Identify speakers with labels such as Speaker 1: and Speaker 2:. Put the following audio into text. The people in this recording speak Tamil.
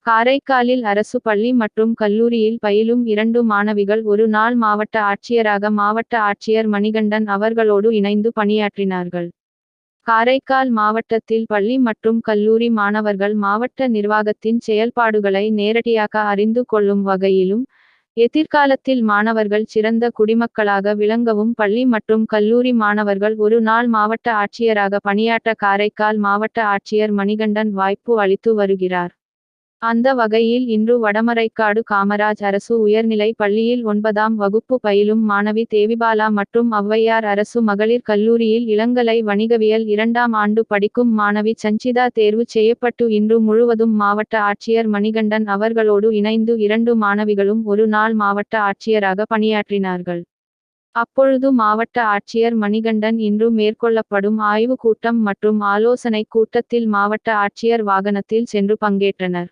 Speaker 1: காரைக்காலில் அரசு பள்ளி மற்றும் கல்லூரியில் பயிலும் 2 மாணவிகள் ஒரு நாள் மாவட்ட ஆட்சியராக மாவட்ட ஆட்சியர் மணிகண்டன் அவர்களோடு இணைந்து பணியாற்றினார்கள். காரைக்கால் மாவட்டத்தில் பள்ளி மற்றும் கல்லூரி மாணவர்கள் மாவட்ட நிர்வாகத்தின் செயல்பாடுகளை நேரடியாக அறிந்து கொள்ளும் வகையிலும், எதிர்காலத்தில் மாணவர்கள் சிறந்த குடிமக்களாக விளங்கவும் பள்ளி மற்றும் கல்லூரி மாணவர்கள் ஒரு நாள் மாவட்ட ஆட்சியராக பணியாற்ற காரைக்கால் மாவட்ட ஆட்சியர் மணிகண்டன் வாய்ப்பு அளித்து வருகிறார். அந்த வகையில் இன்று வடமரைக்காடு காமராஜ் அரசு உயர்நிலை பள்ளியில் 9ஆம் வகுப்பு பயிலும் மாணவி தேவிபாலா மற்றும் ஔவையார் அரசு மகளிர் கல்லூரியில் இளங்கலை வணிகவியல் 2ஆம் ஆண்டு படிக்கும் மாணவி சஞ்சிதா தேர்வு செய்யப்பட்டு இன்று முழுவதும் மாவட்ட ஆட்சியர் மணிகண்டன் அவர்களோடு இணைந்து 2 மாணவிகளும் ஒரு நாள் மாவட்ட ஆட்சியராக பணியாற்றினார்கள். அப்பொழுது மாவட்ட ஆட்சியர் மணிகண்டன் இன்று மேற்கொள்ளப்படும் ஆய்வு கூட்டம் மற்றும் ஆலோசனை கூட்டத்தில் மாவட்ட ஆட்சியர் வாகனத்தில் சென்று பங்கேற்றனர்.